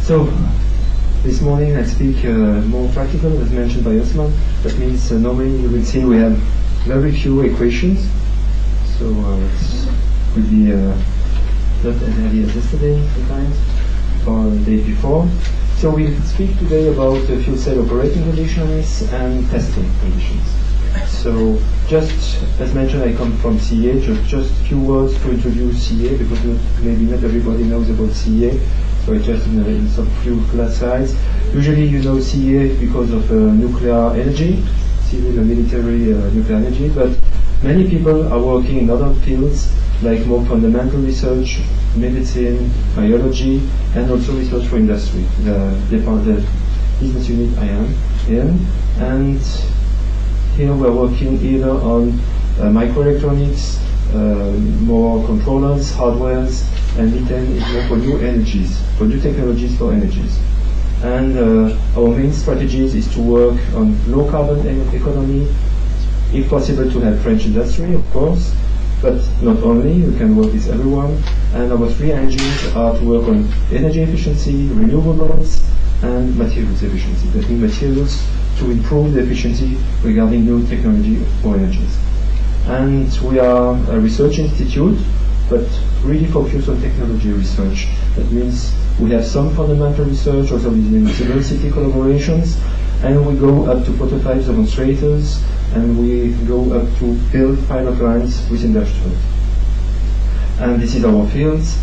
So this morning I speak more practical, as mentioned by Osman. That means normally you will see we have very few equations, so it could be not as heavy as yesterday sometimes, or the day before. So we'll speak today about fuel cell operating conditions and testing conditions. So just as mentioned, I come from CEA, just a few words to introduce CEA, because maybe not everybody knows about CEA. So I just in some few slides. Usually you know CEA because of nuclear energy, civil and military nuclear energy, but many people are working in other fields like more fundamental research, medicine, biology, and also research for industry, the business unit I am in. And here we're working either on microelectronics, more controllers, hardwares, and methane is more for new energies, for new technologies for energies. And our main strategies is to work on low carbon economy, if possible to have French industry, of course, but not only, we can work with everyone. And our three engines are to work on energy efficiency, renewables, and materials efficiency. That means materials to improve the efficiency regarding new technology for energies. And we are a research institute, but really focused on technology research. That means we have some fundamental research, also with university collaborations, and we go up to prototype demonstrators, and we go up to build pilot lines with industrials. And this is our fields: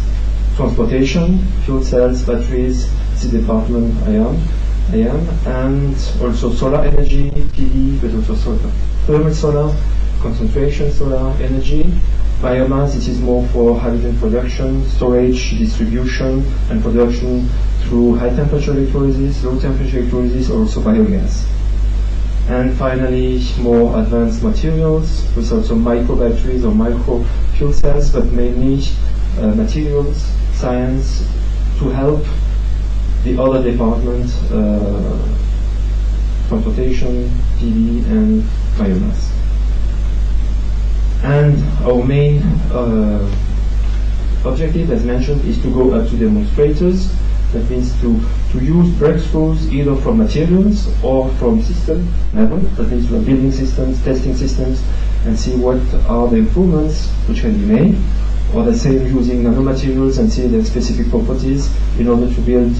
transportation, fuel cells, batteries, it's the department I am, and also solar energy, PV, but also thermal solar, concentration solar energy. Biomass, it is more for hydrogen production, storage, distribution, and production through high temperature electrolysis, low temperature electrolysis, or also biogas. And finally, more advanced materials, with also micro batteries or micro fuel cells, but mainly materials science to help the other departments, transportation, PV, and biomass. And our main objective, as mentioned, is to go up to demonstrators. That means to use breakthroughs either from materials or from system level. That means we are building systems, testing systems, and see what are the improvements which can be made. Or the same using nanomaterials and see their specific properties in order to build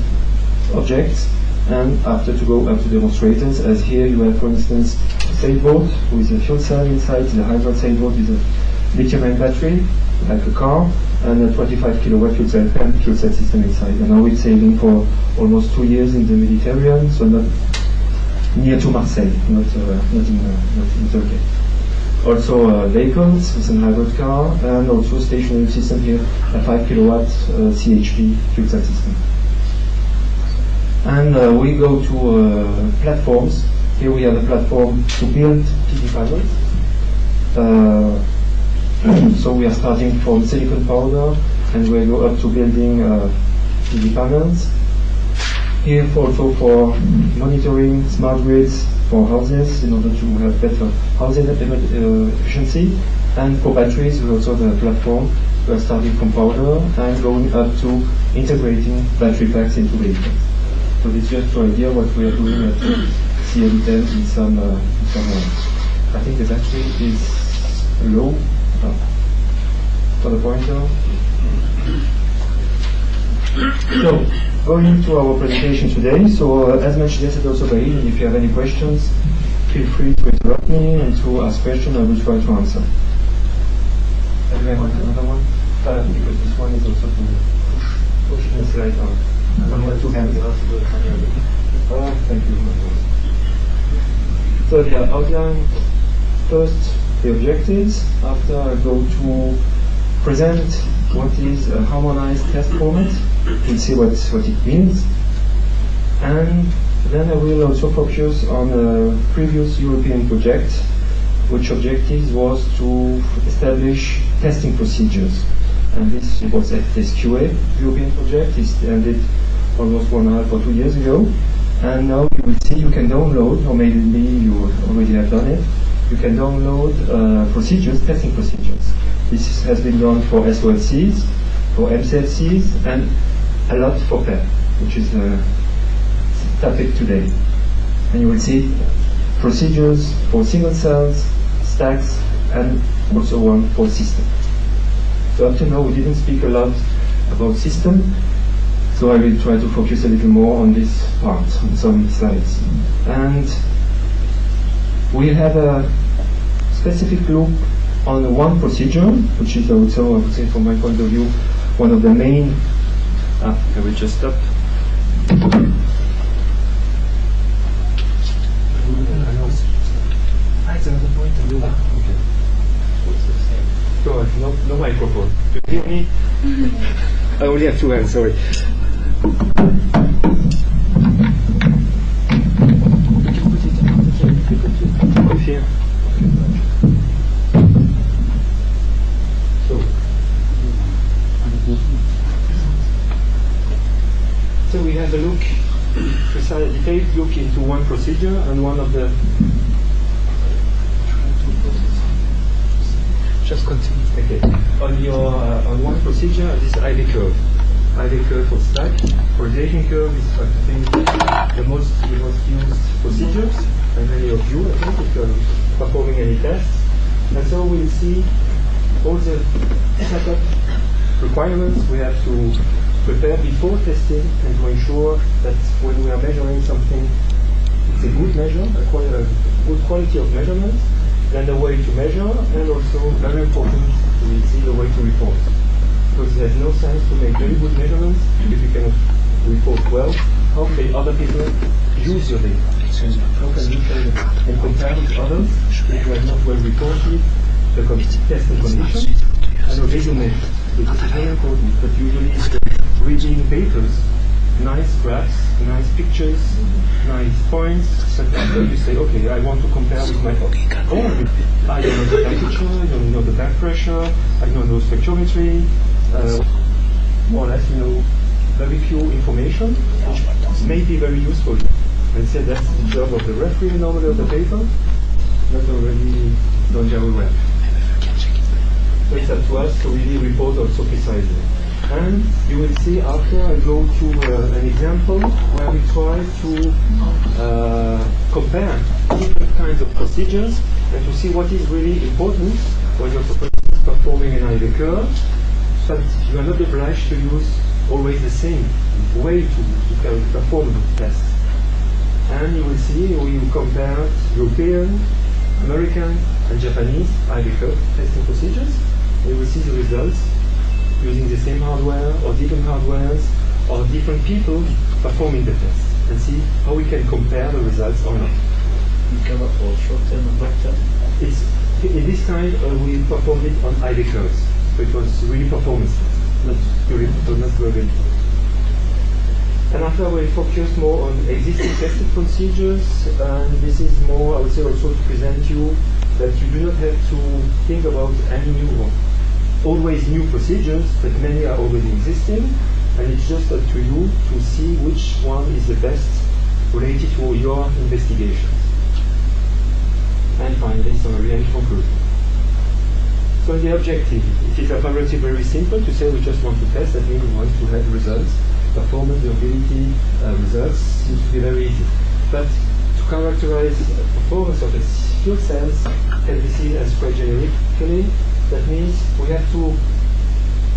objects. And after to go up to demonstrators, as here you have, for instance, a sailboat with a fuel cell inside, the hybrid sailboat with a lithium-ion battery, like a car, and a 25 kilowatt fuel cell system inside. And now it's sailing for almost 2 years in the Mediterranean, so not near to Marseille, not in Turkey. Also vehicles with a hybrid car, and also stationary system here, a 5 kilowatt CHP fuel cell system. And we go to platforms. Here we have a platform to build PV panels. So we are starting from silicon powder, and we go up to building PV panels. Here also for monitoring smart grids for houses in order to have better housing efficiency. And for batteries, we also have a platform. We are starting from powder and going up to integrating battery packs into vehicles. So this is just to idea what we are doing at CEA in some I think the battery is low for the pointer. So going to our presentation today. So as mentioned yesterday also by Ian, if you have any questions, feel free to interrupt me and to ask questions. I will try to answer. Do you have another one? Because this one is also to push the slide on. Two hands. Thank you. So the outline, first the objectives. After I go to present what is a harmonized test format. We'll see what it means. And then I will also focus on a previous European project, which objective was to establish testing procedures. And this was FTSQA European project. It ended almost 1.5 or 2 years ago. And now you will see you can download, or maybe you already have done it, you can download procedures, testing procedures. This has been done for SOLCs, for MCFCs, and a lot for pair, which is the topic today. And you will see procedures for single cells, stacks, and also one for system. So up to now we didn't speak a lot about system, so I will try to focus a little more on this part, on some slides. And we have a specific look on one procedure, which is also, I would say, from my point of view, one of the main. I will just stop. Okay. So no microphone. Do you hear me? I only have two hands, sorry. Here. So we have a look, precise detailed look into one procedure and one of the. Just continue. Okay. On one procedure, this IV curve. IV curve for stack. Correlation curve is, I think, the most used procedures by many of you, I think, if you're performing any tests. And so we'll see all the setup requirements we have to prepare before testing and to ensure that when we are measuring something, it's a good measure, a good quality of measurement, then the way to measure, and also, very important, we see the way to report. Because there's no sense to make very good measurements if you cannot report well. How can other people use your data? How can you tell them and compare with others if you have not well reported the testing conditions and a video measure, which is very important, but usually reading papers, nice graphs, nice pictures, nice points, and after you say, okay, I want to compare with my own. I don't know the temperature, I don't know the back pressure, I don't know spectrometry, more or less, very few information, which may be very useful. And say that's the job of the referee normally of the paper, not already done very well. So it's up to us to really report also precisely. And you will see after I go to an example where we try to compare different kinds of procedures and to see what is really important when you're performing an IV curve, so that you are not obliged to use always the same way to perform the test. And you will see we compare European, American, and Japanese IV curve testing procedures. You will see the results using the same hardware or different hardwares or different people performing the test and see how we can compare the results or not. You cover for short-term and long-term? In this time we performed it on IV curves, so it was really performance test, not durability. And after we focused more on existing testing procedures, and this is more, I would say, also to present you that you do not have to think about any new or always new procedures, but many are already existing, and it's just up to you to see which one is the best related to your investigations. And finally, summary and conclusion. So the objective, it is apparently very simple to say we just want to test, that means we want to have results. Performance, durability, results seems to be very easy. But to characterize the performance of the fuel cells can be seen as quite generically. That means we have to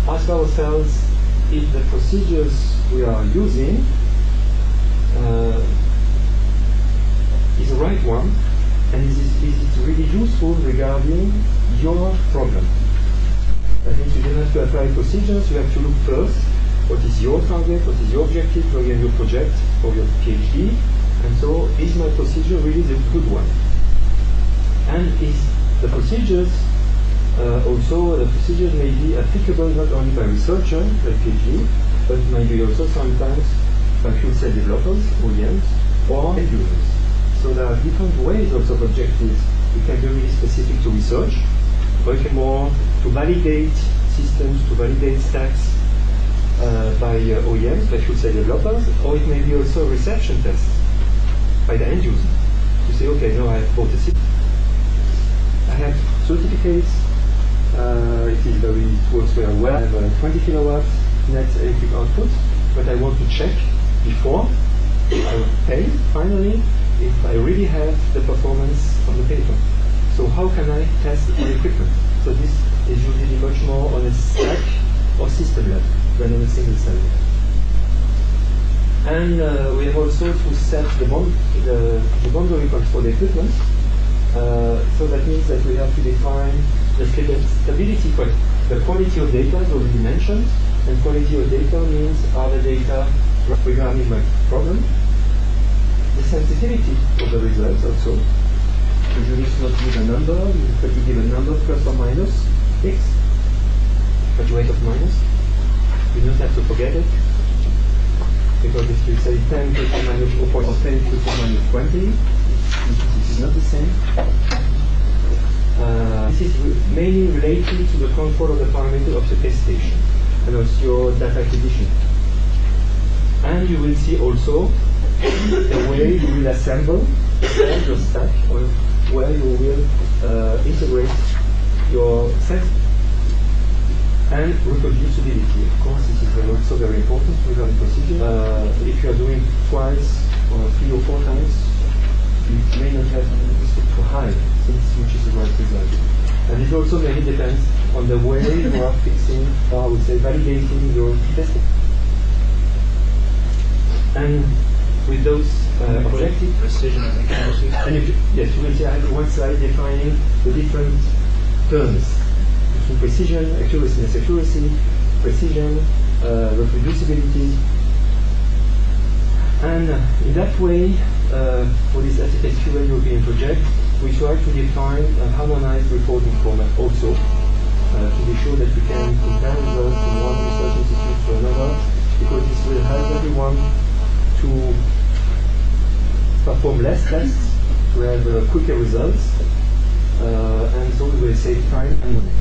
ask ourselves if the procedures we are using is the right one, and is it really useful regarding your problem. That means you don't have to apply procedures, you have to look first what is your target, what is your objective for your project or your PhD, and so is my procedure really the good one? And is the procedures also, the procedures may be applicable not only by researchers, like PhD, but maybe also sometimes by fuel cell developers, OEMs, or end users. So there are different ways also of objectives. You can be really specific to research, or you can more to validate systems, to validate stacks by OEMs, by fuel cell developers, or it may be also a reception test by the end user. You say, okay, now I have bought a system, I have certificates, it is very, it works very well. I have 20 kilowatts net electric output, but I want to check before I pay, finally, if I really have the performance of the paper. So how can I test my equipment? So this is usually much more on a stack or system level than on a single cell level. And we have also to set the boundary points for the equipment. So that means that we have to define the stability, the quality of data is already mentioned, and quality of data means are the data regarding my problem, the sensitivity of the results also. Usually it's not give a number, but you give a number plus or minus x, graduate of minus. You don't have to forget it, because if you say 10 to the minus 0.10 or 10 to the minus 20, this is not the same. This is mainly related to the control of the parameter of the test station and also your data acquisition. And you will see also the way you will assemble your stack, or where you will integrate your set. And reproducibility, of course, this is also very important regarding procedure. If you are doing twice or 3 or 4 times, you may not have respect for high, which is the right result. And it also very depends on the way you are fixing, or I would say validating your testing. And with those objectives, precision and accuracy. And yes, you will see I have one slide defining the different terms between precision, accuracy, precision, reproducibility. And in that way, for this SQL European project, we try to define a harmonized reporting format also, to be sure that we can compare results from one research institute to another, because this will help everyone to perform less tests, to have quicker results, and so we will save time and money.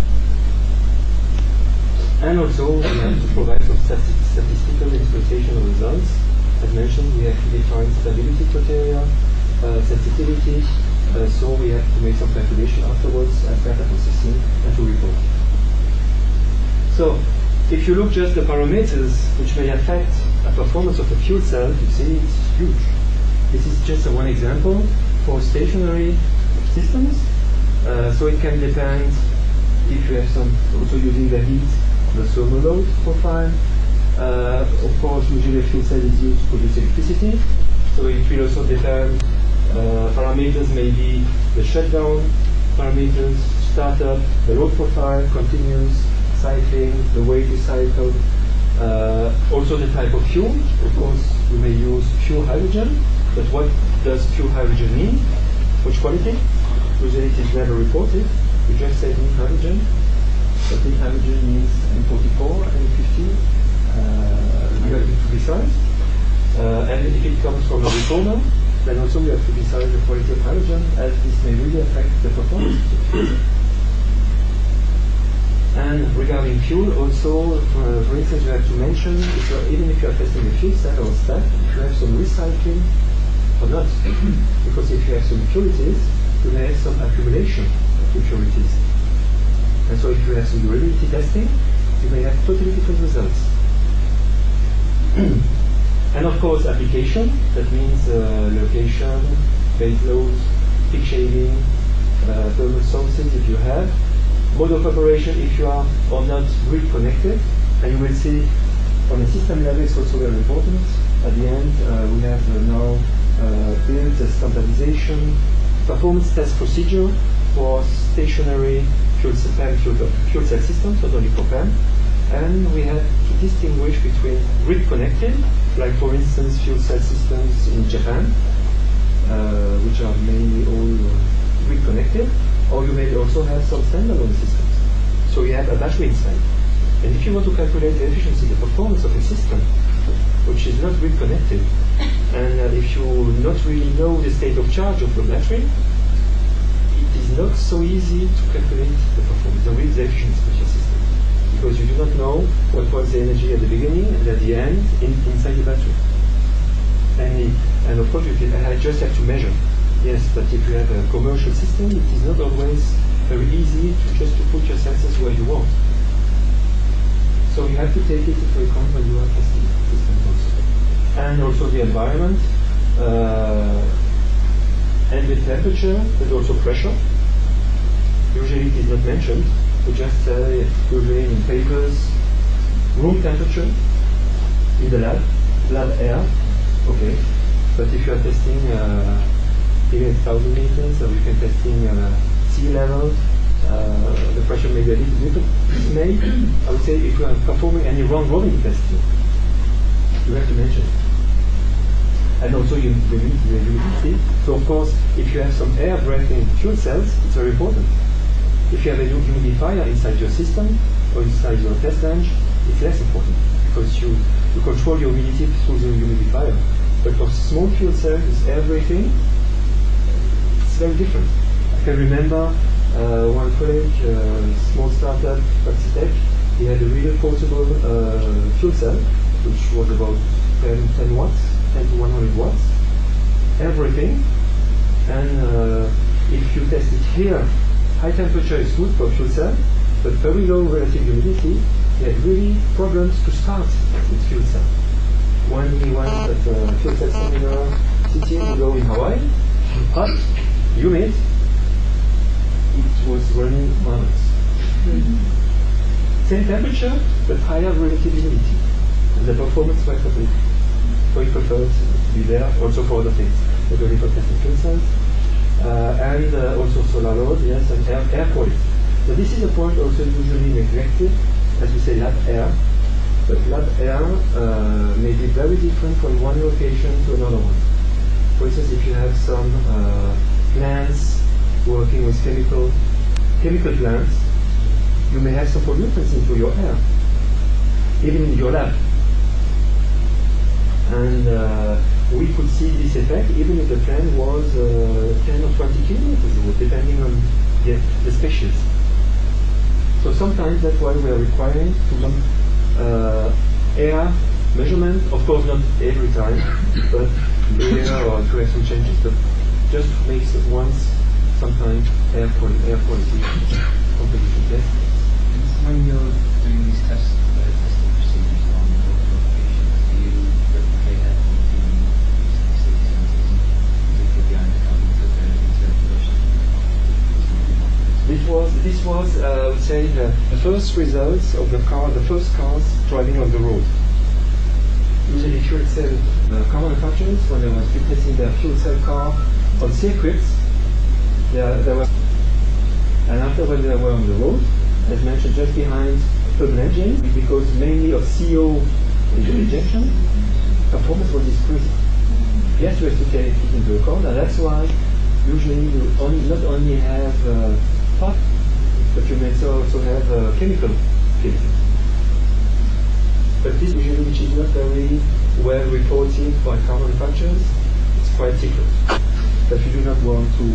And also, we have to provide some statistical interpretation of results. As mentioned, we have to define stability criteria, sensitivity, so we have to make some calculation afterwards as data processing and to report. So, if you look just the parameters which may affect the performance of a fuel cell, you see it's huge. This is just one example for stationary systems. So it can depend if you have some, also using the heat, the thermal load profile. Of course, usually a fuel cell is used to produce electricity. So it will also depend, parameters may be the shutdown parameters, startup, the load profile, continuous, cycling, the way to cycle, also the type of fuel. Of course, we may use pure hydrogen, but what does pure hydrogen mean? Which quality? Usually it is never reported. We just say clean hydrogen, but clean hydrogen means M44, M50, to be precise. And if it comes from a reformer, then also we have to decide the quality of hydrogen, as this may really affect the performance of the fuel. And regarding fuel, also, for instance, you have to mention, even if you are testing a fuel cell or stack, if you have some recycling or not. Because if you have some impurities, you may have some accumulation of impurities. And so if you have some durability testing, you may have totally different results. And of course, application, that means location, base load, peak shaving, thermal sources if you have, mode of operation if you are or not grid connected. And you will see on a system level it's also very important. At the end, we have now built a standardization performance test procedure for stationary fuel cell systems, not only for PEM. And we have to distinguish between grid connected, like for instance fuel cell systems in Japan, which are mainly all grid connected, or you may also have some standalone systems. So you have a battery inside. And if you want to calculate the efficiency, the performance of a system, which is not grid connected, and if you not really know the state of charge of the battery, it is not so easy to calculate the performance, the efficiency of your system. Because you do not know what was the energy at the beginning and at the end inside the battery. And of course, I just have to measure. Yes, but if you have a commercial system, it is not always very easy to put your sensors where you want. So you have to take it into account when you are testing systems. and also the environment, and the temperature, but also pressure. Usually it is not mentioned. We just say usually in papers, room temperature in the lab air, okay. But if you are testing even 1,000 meters, or you can testing sea level, the pressure may be a little different. It may, I would say, if you are performing any round-robin testing, you have to mention it. And also the humidity. So of course, if you have some air breathing fuel cells, it's very important. If you have a humidifier inside your system or inside your test bench, it's less important because you control your humidity through the humidifier. But for small fuel cells with air breathing, it's very different. I can remember one colleague, small startup, Paxitech, he had a really portable fuel cell, which was about 10 watts, 10 to 100 watts, everything. And if you test it here, high temperature is good for fuel cell, but very low relative humidity, he had really problems to start with fuel cell. When he went at a fuel cell seminar, sitting in Hawaii, hot, humid, it was running marvelous. Same temperature, but higher relative humidity. And the performance was complete. So he preferred to be there also for other things. Not only for testing fuel cells, and also solar load, yes, and air quality. So this is a point also usually neglected, as we say, lab air. But lab air may be very different from one location to another one. For instance, if you have some plants working with chemical plants, you may have some pollutants into your air, even in your lab. And we could see this effect even if the plant was 10 or 20 kilometers away, depending on the species. So sometimes that's why we are requiring to do air measurement. Of course, not every time, but later or to have some changes. But just makes it once, sometimes air quality composition. Yes. When you're doing these testing procedures on local locations, do you replicate that into city centres, particularly behind the cabin for the interpolation? This was I would say, the first results of the first cars driving on the road. Usually fuel cell car manufacturers, when they were testing their fuel cell car on circuits, there was, and after when they were on the road, as mentioned, just behind urban engine, because mainly of CO injection, performance was decreasing. Yes, we have to take it into account, and that's why usually you not only have hot, but you may also have chemical filters. But this usually, which is not very well reported by car manufacturers, it's quite secret. But you do not want to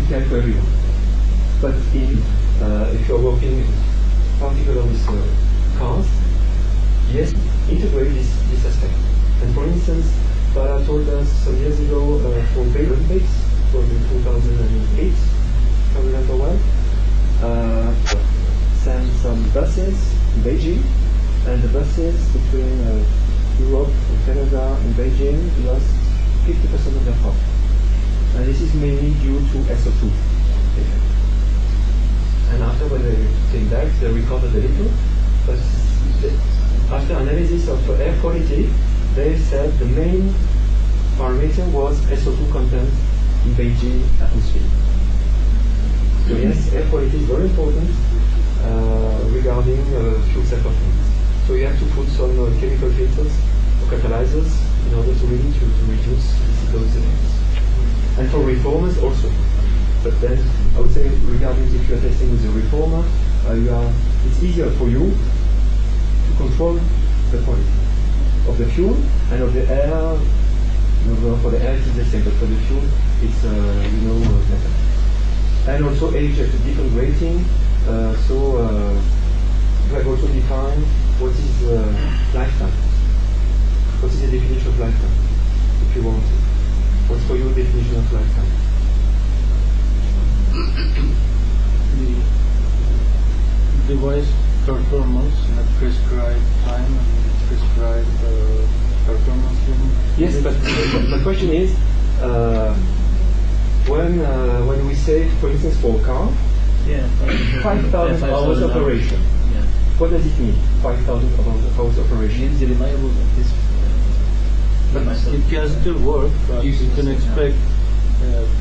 tell to everyone. But if you're working particularly with cars, yes, integrate this aspect. And for instance, Bala told us some years ago for Bay Olympics, was in 2008, if I remember well, sent some buses in Beijing, and the buses between Europe and Canada and Beijing lost 50% of their power. And this is mainly due to SO2 effect. And after when they came back, they recovered a little, but after analysis of air quality, they said the main parameter was SO2 content in Beijing atmosphere. So yes, air quality is very important regarding fuel cell performance. So you have to put some chemical filters or catalyzers in order to really to reduce those effects. And for reformers also. But then I would say regarding if you are testing with a reformer, it's easier for you to control the quality of the fuel and of the air. For the air it is the same, but for the fuel it's better. And also age at a different rating. So you have also defined what is lifetime. What is the definition of lifetime, if you want it? What's for you the definition of lifetime? The device performance in a prescribed time and prescribed Yes, but the question is, when we say, for instance, for a car, 5,000 hours operation. Yeah. What does it mean? 5,000 hours operation. Means the reliable of this. It can still work, but you can expect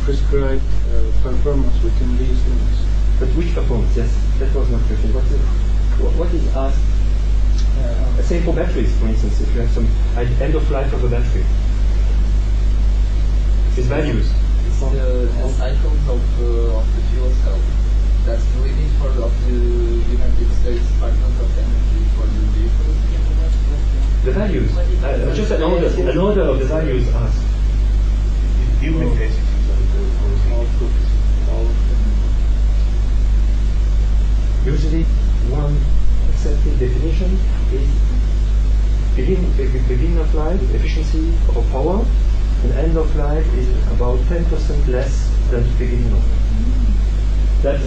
prescribed performance within these limits. But which performance? Yes, that was my question. What is asked? Same for batteries, for instance, if you have some at end of life of a battery. Its values. It's the cycles of the fuel cell. That's the limit for of the United States Department of Energy for the vehicles. The values. Just an order of the values asked. Usually, one accepted definition is beginning of life, efficiency or power, and end of life is about 10% less than beginning of. That's,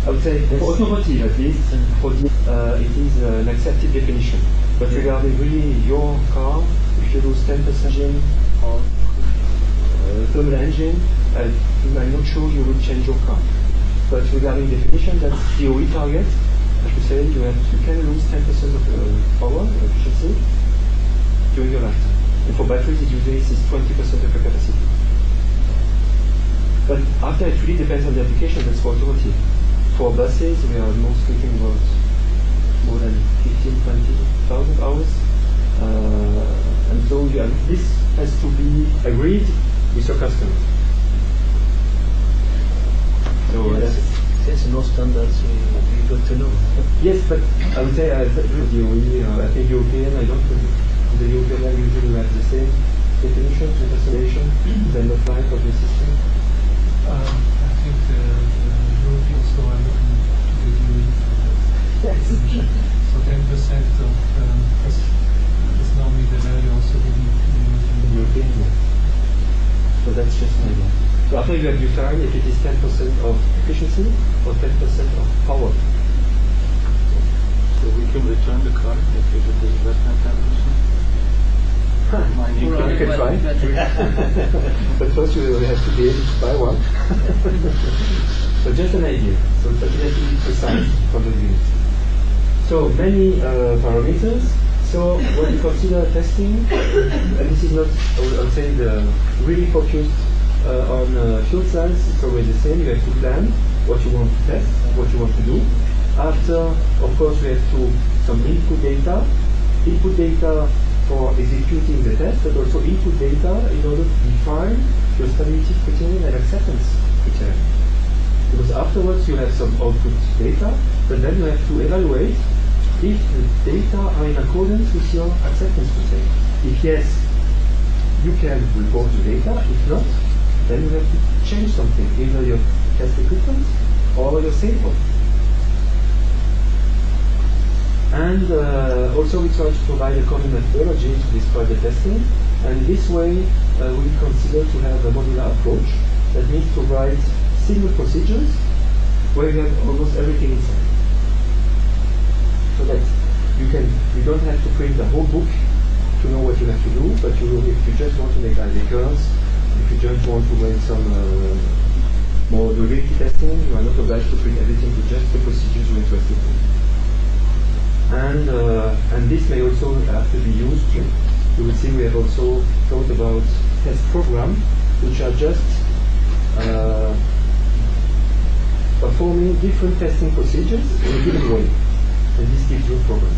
I would say, for automotive at least, it is an accepted definition. But regarding really your car, if you lose 10% engine or thermal engine, I'm not sure you would change your car. But regarding definition, that's DOE target. As you say, you can lose 10% of power efficiency during your lifetime. And for batteries, it usually is 20% of the capacity. But after, it really depends on the application. That's for automotive. For buses, we are mostly thinking about more than 20,000 hours. And so this has to be agreed with your customer. So Since no standards, we got to know. Yes, but I would say DOE, I think European, I don't think the European level usually have the same definition, reconciliation, the end of life of the system. I think the Europeans also are looking to the DOE. Yes. So 10% of is normally the value also given in the European, yeah. So that's just an idea. So after you have defined if it is 10% of efficiency or 10% of power. So we can return the car if it is less than 10%. You can try. But first you will have to be able to buy one. But just an idea. So definitely precise from the unit. So many parameters. So when you consider testing, and this is not, I would say, the really focused on fuel cells, it's always the same. You have to plan what you want to test, what you want to do. After, of course, we have to some input data for executing the test, but also input data in order to define your stability criterion and acceptance criterion. Because afterwards you have some output data, but then you have to evaluate if the data are in accordance with your acceptance criterion. If yes, you can report the data. If not, then you have to change something, either your test equipment or your sample. And also we try to provide a common methodology to describe the testing. And this way we consider to have a modular approach. That means to write single procedures where you have almost everything inside. So that you don't have to print the whole book to know what you have to do, but if you just want to make ID curves, if you just want to make some more durability testing, you are not obliged to print everything to just the procedures you're interested in. And this may also have to be used. You will see we have also thought about test programs, which are just performing different testing procedures in a given way. And this gives you a program.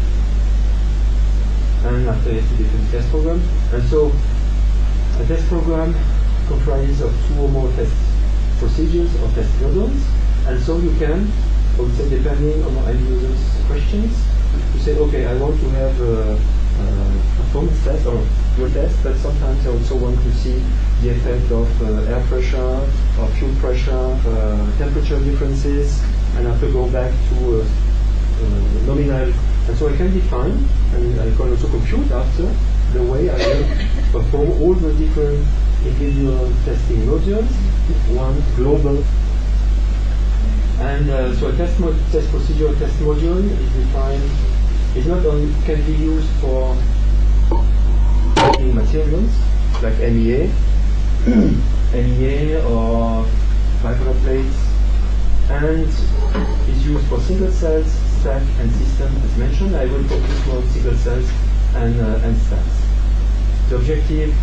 And after you have two different test programs. And so a test program comprises of two or more test procedures or test modules. And so you can, I would say, depending on the end user's questions, to say, okay, I want to have a performance test or your test, but sometimes I also want to see the effect of air pressure or fuel pressure, temperature differences, and I have to go back to nominal. And so I can define, and I can also compute after the way I will perform all the different individual testing modules, one global. And so a test procedure, test module is defined. It's not only can be used for forming materials like MEA, MEA or fiber plates, and is used for single cells, stack, and system as mentioned. I will focus more on single cells and stacks. The objective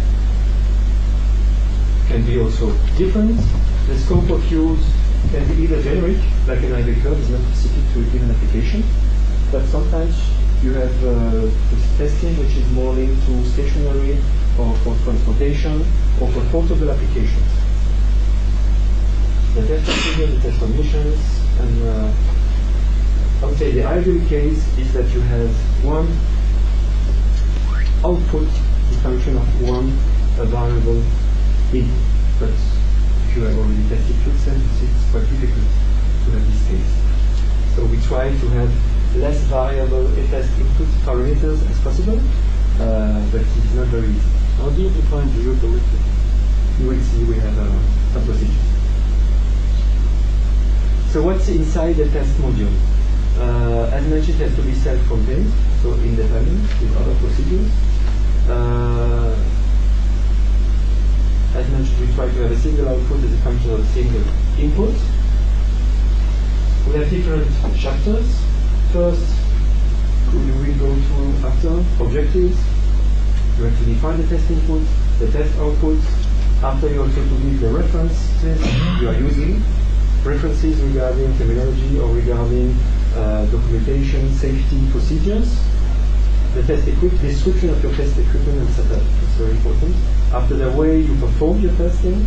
can be also different. The scope of use can be either generic, like an IV curve is not specific to a given application, but sometimes you have testing which is more linked to stationary or for transportation or for portable applications. The test procedure, the test conditions, and I would say the ideal case is that you have one output in function of one variable input. But if you have already tested fuel cells, it's quite difficult to have this case. So we try to have less variable test input parameters as possible, but it's not very easy. How do you define durability? You will see we have some procedures. So what's inside the test module? As mentioned, it has to be self-contained, so independent with other procedures. As mentioned, we try to have a single output as a function of a single input. We have different chapters. First, we will go through after objectives. You have to define the test input, the test output. After, you also to give the references you are using, references regarding terminology or regarding documentation, safety procedures. The test description of your test equipment and setup is very important. After, the way you perform your testing,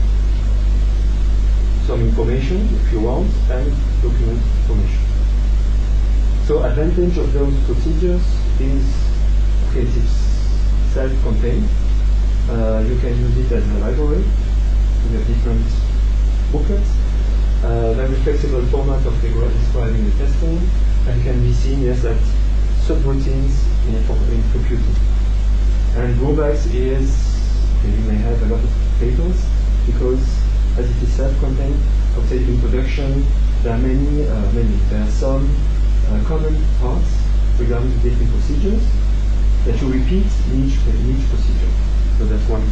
some information if you want, and document information. So advantage of those procedures is, okay, it's self-contained. You can use it as a library. We have different booklets. Very flexible format of describing the testing, and can be seen, yes, at subroutines in computing. And drawbacks is you may have a lot of papers because as it is self-contained, I would say in production there are there are some common parts regarding the different procedures that you repeat in each procedure. So that's one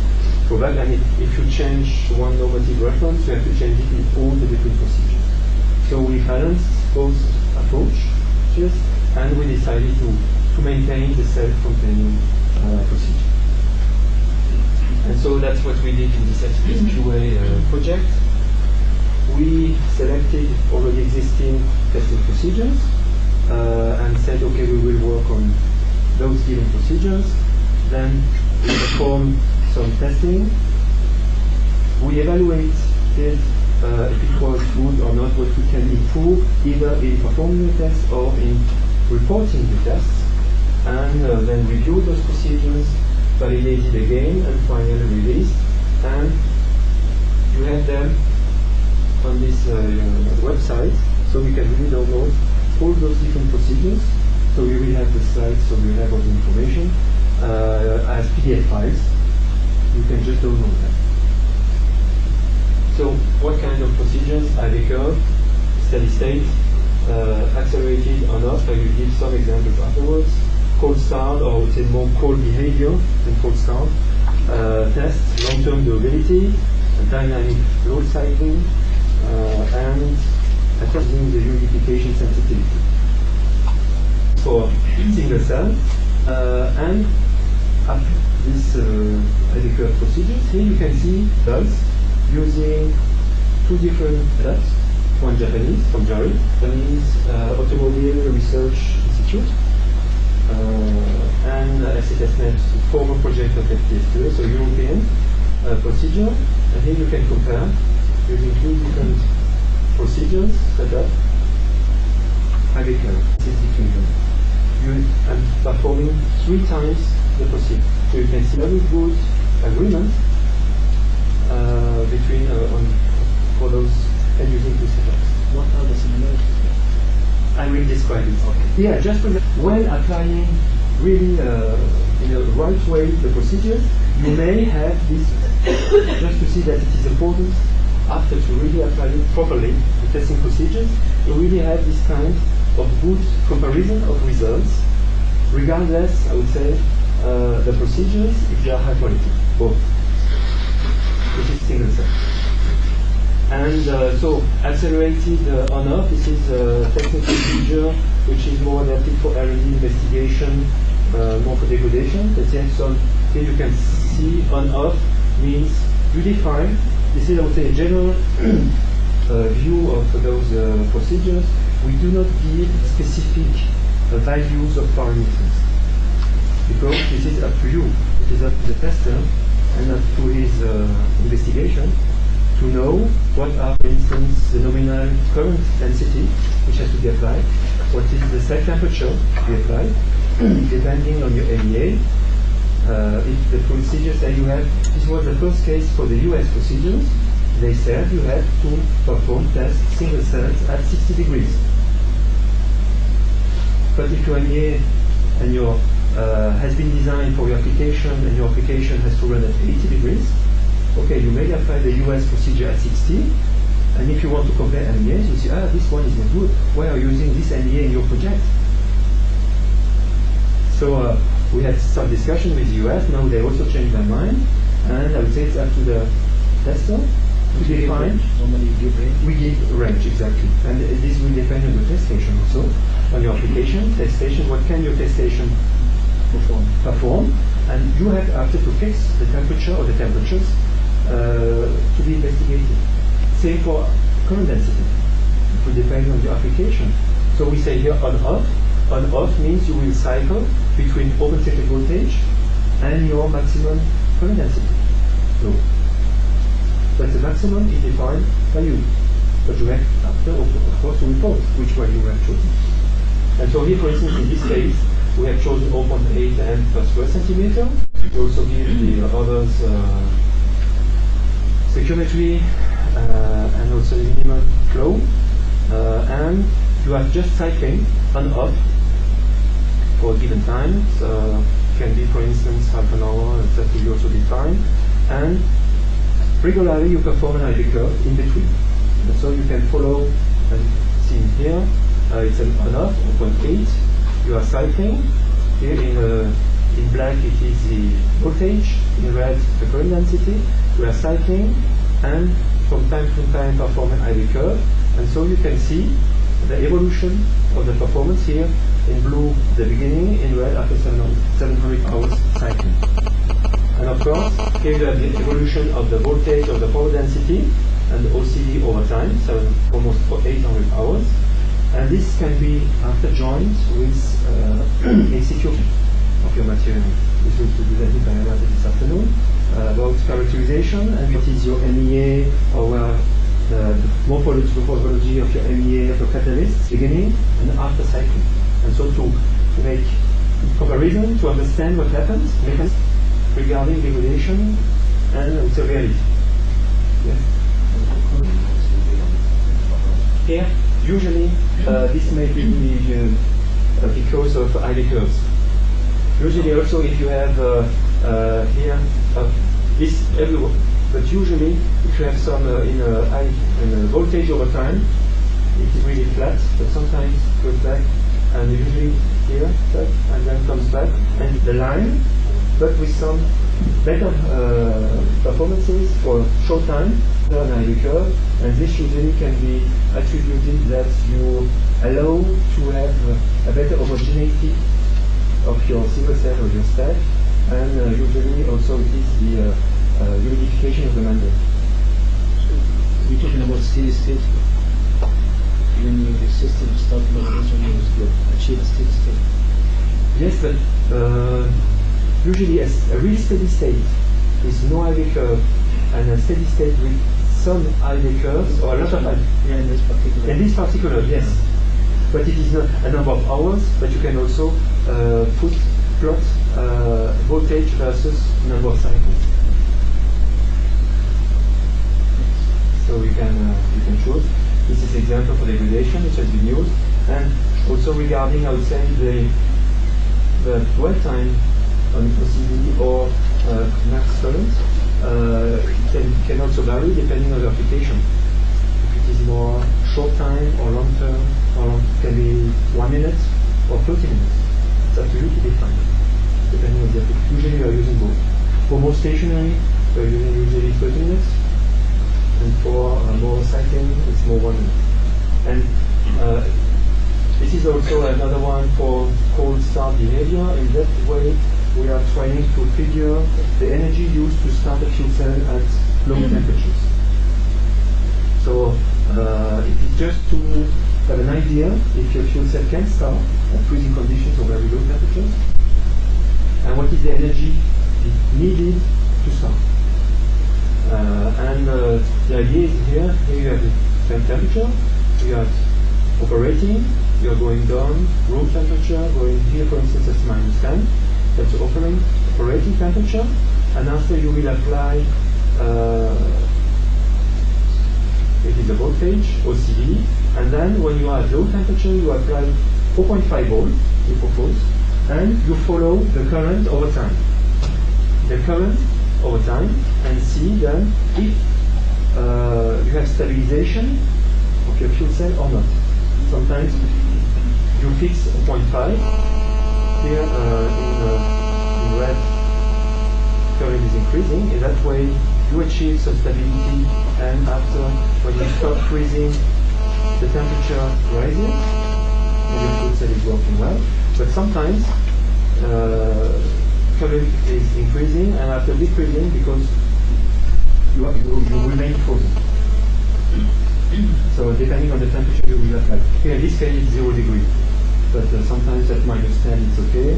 drawback. And if you change one normative reference, you have to change it in all the different procedures. So we balanced both approaches, and we decided to maintain the self-contained procedure. And so that's what we did in this SQA project. We selected already existing testing procedures and said, okay, we will work on those given procedures. Then we perform some testing. We evaluated if it was good or not, what we can improve, either in performing the test or in reporting the tests, and then review those procedures, validated again, and finally released. And you have them on this website, so we can really download all those different procedures. So we will have the slides, so we have all the information as PDF files. You can just download them. So what kind of procedures? IV curve, steady state, accelerated or not. I will give some examples afterwards. Cold start, or say more cold behavior than cold start. Tests, long-term durability, dynamic load cycling, and assessing the humidification sensitivity for single cell. And after this IV curve procedures, here you can see results using two different labs. One Japanese, from JARI, Japanese Automobile Research Institute, and SCTestNet, former project of FTS2, so European procedure. And here you can compare using two different procedures set up. IV curve, 62 units. You are performing 3 times the procedure. So you can see very good agreement between for those and using two setups. What are the similarities? I will describe it. Okay. Yeah, just for the, when applying really in the right way the procedures, you may have this, just to see that it is important, after to really apply it properly, the testing procedures, you really have this kind of good comparison of results, regardless, I would say, the procedures if they are high quality, both. This is single cell. And so accelerated on-off, this is a technical procedure which is more adapted for R&D investigation, more for degradation. But then some here you can see on-off means you define. This is, I would say, a general view of those procedures. We do not give specific values of parameters because this is up to you. It is up to the tester and up to his investigation to know what are, for instance, the nominal current density which has to be applied, what is the cell temperature to be applied, depending on your MEA. If the procedure say you have, this was the first case for the US procedures, they said you have to perform tests single cells at 60 degrees. But if your MEA and your has been designed for your application and your application has to run at 80 degrees, okay, you may apply the US procedure at 60, and if you want to compare MEAs, you see, this one is not good. Why are you using this MEA in your project? So we had some discussion with the US, now they also changed their mind, and I would say it's up to the tester to define. Normally you give range. We give range, exactly. And this will depend on the test station also, on your application, test station, what can your test station perform, and you have after to fix the temperature or the temperatures to be investigated. Same for current density. It will depend on the application. So we say here on-off. On-off means you will cycle between open circuit voltage and your maximum current density. So, but the maximum is defined by you. But you have after, of course, to report which one you have chosen. And so here, for instance, in this case, we have chosen 0.8 amp per square centimeter. We also give the others stoichiometry and also the minimum flow. And you are just cycling on-off for a given time. So can be, for instance, half an hour, that will be also defined. And regularly you perform an IV curve in between. And so you can follow, and see here, it's an on-off, 0.8. You are cycling. Here in black it is the voltage, in red the current density. You are cycling and from time to time perform an IV curve. And so you can see the evolution of the performance here. In blue the beginning, in red after 700 hours cycling. And of course, here you have the evolution of the voltage of the power density and the OCD over time, almost 800 hours. And this can be after joined with execution of your material. This will be presented by Amanda this afternoon about characterization and what is your MEA or the morphology of your MEA of your catalyst, beginning and after cycling. And so to make comparison, to understand what happens regarding degradation and its reality. Yes? Here, usually this may be because of IV curves. Usually also if you have here this everywhere, but usually if you have some in a voltage over time, it is really flat, but sometimes it goes back, and usually here, back, and then comes back, and the line, but with some better performances for short time than IV curve, and this usually can be attributed that you allow to have a better homogeneity of your single cell or your stack, and usually also it is the unification of the membrane. So we're talking about steady state. When the system starts loading, when you achieve a steady state. Yes, but usually a real steady state with no IV curve and a steady state with some IV curves or a lot of IV. Yeah, in this particular. In this particular, yes. But it is not a number of hours, but you can also plot voltage versus number of cycles. So you can choose. This is example for degradation, which has been used, and also regarding, I would say, the dwell time on OCD or max current can also vary depending on the application. If it is more short time or long term, or can be 1 minute or 30 minutes. It's up to you to define. depending on the application. Usually we are using both. For more stationary, we are using usually 30 minutes, and for more cycling, it's more 1 minute. And this is also another one for cold start behavior. In that way, we are trying to figure the energy used to start a fuel cell at low temperatures. So it is just to have an idea if your fuel cell can start at freezing conditions or very low temperatures, and what is the energy needed to start. And the idea is here you have the temperature, you have operating, you are going down, room temperature, going here for instance at -10, that's the operating temperature, and after you will apply it is a voltage, OCD, and then when you are at low temperature, you apply 4.5 volts, you propose, and you follow the current over time. The current over time, and see then if you have stabilization of your fuel cell or not. Sometimes you fix 0.5, here in red, current is increasing, in that way you achieve some stability, and after, when you stop freezing, the temperature rises, and your fuel cell is working well. But sometimes, current is increasing, and after decreasing, because you remain frozen. So depending on the temperature you will apply. Here in this case it's 0 degrees, but sometimes at -10 it's okay.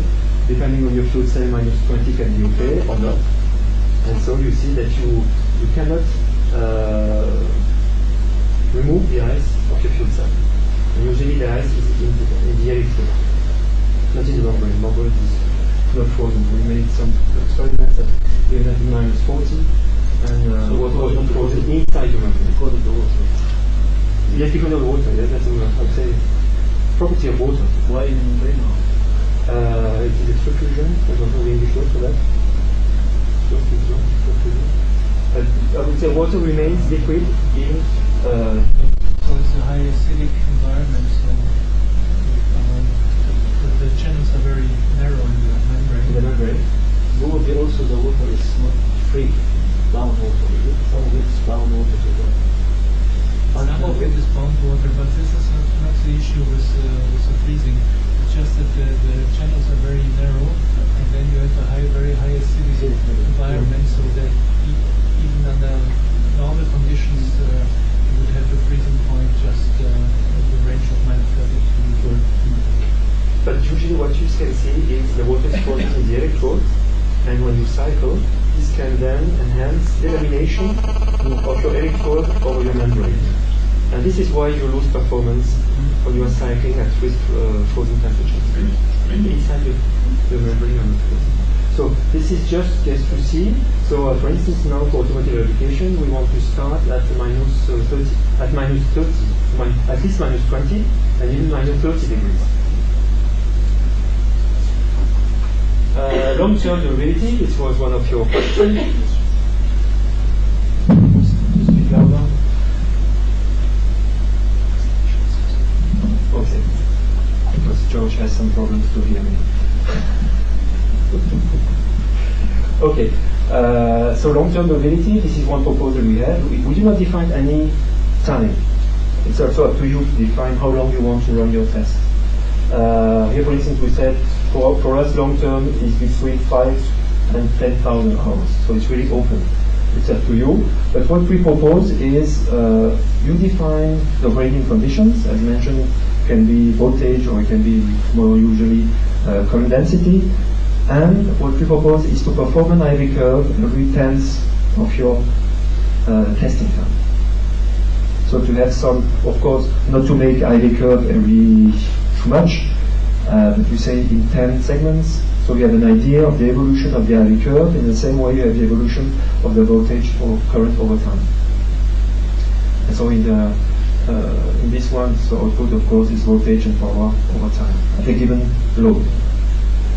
Depending on your fuel cell, -20 can be okay or not. And so you see that you cannot remove the ice of your fuel cell. And usually the ice is in the electrode, not in the membrane. Membrane is not frozen. We made some experiments that even at -40, and what was not frozen inside the membrane. Because of the water. Yes, because of the water. Yes, that's I would say property of water. Why in membrane? It is extrusion. I don't know the English word for that. I would say water remains liquid in. So it's a high acidic environment, so the channels are very narrow in the membrane. The membrane. Probably also the water is not free, bound water. Some of it's bound water as well. Some of it is bound water, but this is not the issue with the freezing. It's just that the channels are very narrow, and then you have a very high acidic environment, so that even under normal conditions, you would have a freezing point just in the range of -30 to. But usually what you can see is the water is frozen in the electrode, and when you cycle, this can then enhance the lamination of your electrode over your membrane. And this is why you lose performance when you are cycling at frozen temperatures inside the membrane on the frozen. So this is just to see. So for instance, now for automotive application, we want to start at -30, at least -20, and even -30 degrees. Long-term durability, this was one of your questions. Speak louder. Okay. Because George has some problems to hear me. Okay. So long-term durability, this is one proposal we have. We do not define any time. It's also up to you to define how long you want to run your test. Here, for instance, we said for us long-term is between 5 and 10,000 hours. So it's really open. It's up to you. But what we propose is you define the operating conditions, as mentioned, can be voltage or it can be more usually current density. And what we propose is to perform an IV curve every 10th of your testing time. So to have some, of course, not to make IV curve every too much, but we say in 10 segments, so you have an idea of the evolution of the IV curve. In the same way, you have the evolution of the voltage or current over time. And so in this one, so output, of course, is voltage and power over time at a given load.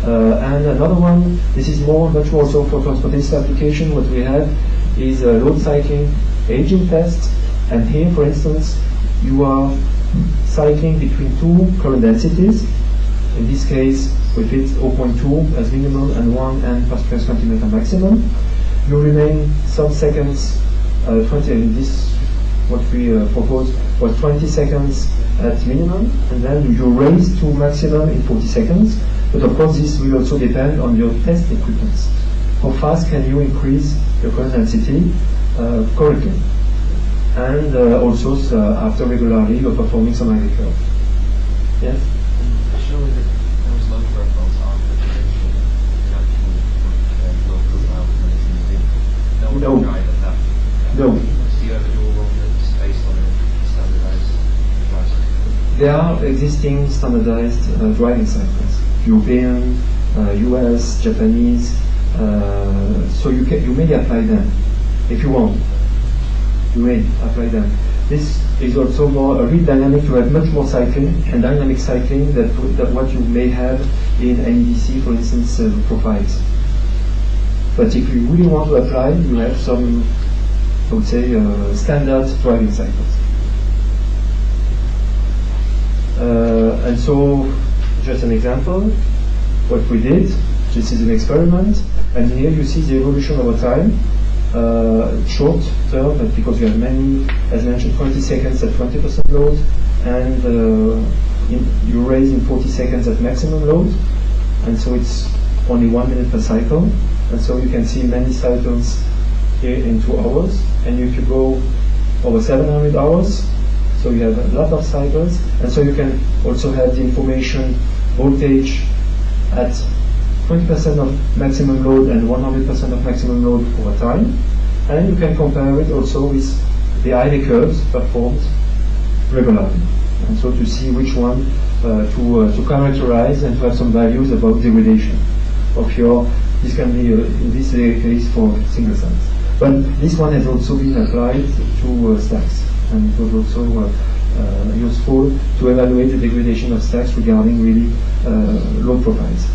And another one, this is much more so for transportation application. What we have is a load cycling aging test, and here, for instance, you are cycling between two current densities, In this case, we fit 0.2 as minimum and 1 amp per square centimeter maximum. You remain some seconds, 20, and this, what we proposed was 20 seconds at minimum, and then you raise to maximum in 40 seconds. But of course, this will also depend on your test equipment. How fast can you increase the current density correctly? And also, after regularly, you're performing some IV curve. Yes? Surely there was load profiles on the traditional actual load profile when it's in the vehicle. No one No. can drive at that. No. So you have a dual one that's based on a standardized device. There are existing standardized driving cycles, European, US, Japanese, so you may apply them if you want. You may apply them. This is also more a real dynamic to have much more cycling and dynamic cycling that what you may have in NEDC, for instance, profiles. But if you really want to apply, you have some, I would say, standard driving cycles. And so, just an example, what we did, this is an experiment, and here you see the evolution over time. Short term, but because you have many, as mentioned, 20 seconds at 20% load, and you raise in 40 seconds at maximum load, and so it's only 1 minute per cycle, and so you can see many cycles here in 2 hours, and if you go over 700 hours, so you have a lot of cycles, and so you can also have the information voltage at 20% of maximum load and 100% of maximum load over time, and you can compare it also with the IV curves performed regularly, and so to see which one to characterize and to have some values about degradation of your. This can be in this case for single cells, but this one has also been applied to stacks, and it was also useful to evaluate the degradation of stacks regarding really load profiles.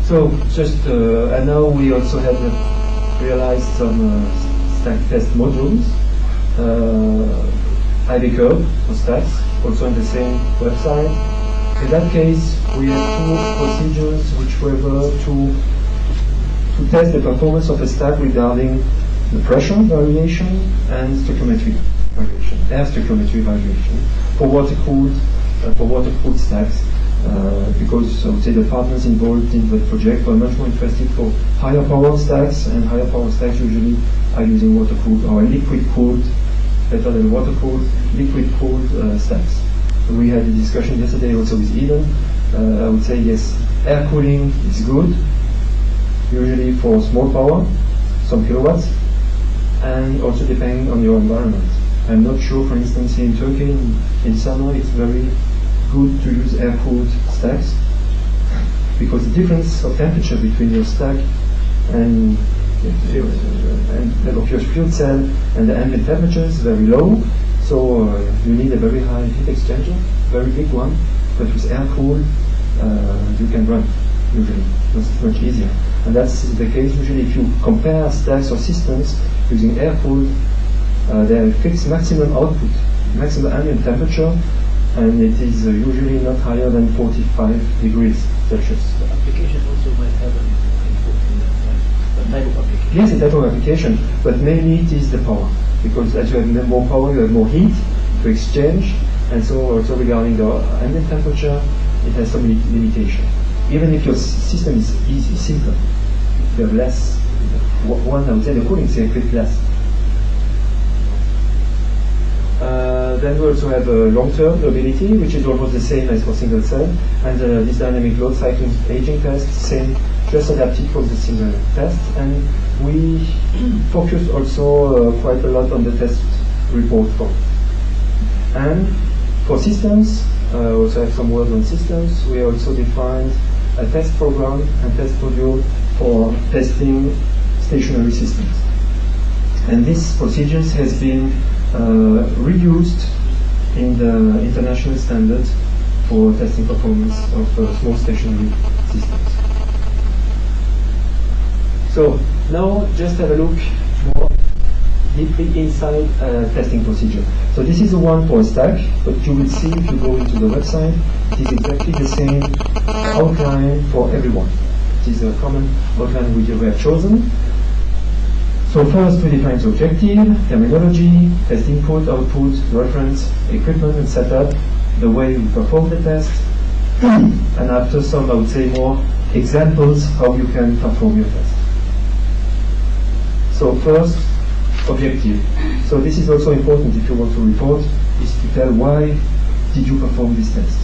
So just, and now we also have realized some stack test modules, IV curve for stacks, also on the same website. In that case, we have 2 procedures which were to test the performance of a stack regarding the pressure variation and stoichiometry variation, air stoichiometry variation for water-cooled stacks. Because I would say the partners involved in the project were much more interested for higher power stacks, and higher power stacks usually are using water-cooled or liquid-cooled, better than water-cooled, liquid-cooled stacks. We had a discussion yesterday also with Eden. I would say yes, air cooling is good, usually for small power, some kilowatts, and also depending on your environment. I'm not sure, for instance, in Turkey, in summer, it's very good to use air-cooled stacks because the difference of temperature between your stack and of your fuel cell and the ambient temperature is very low, so you need a very high heat exchanger, very big one, but with air-cooled you can run usually. It's much easier, and that's the case usually if you compare stacks or systems using air-cooled. They have fixed maximum output, maximum ambient temperature, and it is usually not higher than 45 degrees Celsius. The application also might have an input in that, right? The type of application. Yes, the type of application, but mainly it is the power, because as you have more power, you have more heat to exchange, and so also regarding the ambient temperature, it has some limitation. Even if your system is simpler, you have less, I would say the cooling circuit less. Then we also have long-term durability, which is almost the same as for single cell, and this dynamic load cycling aging test, same, just adapted for the single test. And we focused also quite a lot on the test report form. And for systems, also have some words on systems. We also defined a test program and test module for testing stationary systems. And this procedures has been reused in the international standards for testing performance of small stationary systems. So now just have a look more deeply inside a testing procedure. So this is the one for a stack, but you will see if you go into the website, it is exactly the same outline for everyone. It is a common outline we have chosen. So first we define the objective, terminology, test input, output, reference, equipment and setup, the way we perform the test, and after some, I would say, more examples how you can perform your test. So first, objective. So this is also important if you want to report, is to tell why did you perform this test.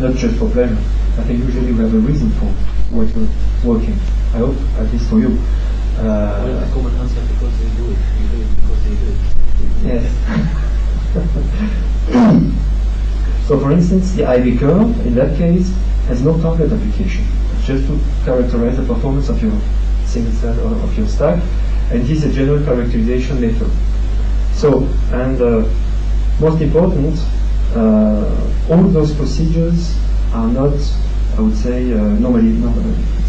Not just for pleasure. I think usually we have a reason for what you're working. I hope, at least for you. Well, the common answer, because they do it. You do it because they do it. Yes. So for instance, the IV curve, in that case, has no target application. It's just to characterize the performance of your single cell or of your stack, and this is a general characterization method. So, and most important, all those procedures are not, I would say, it's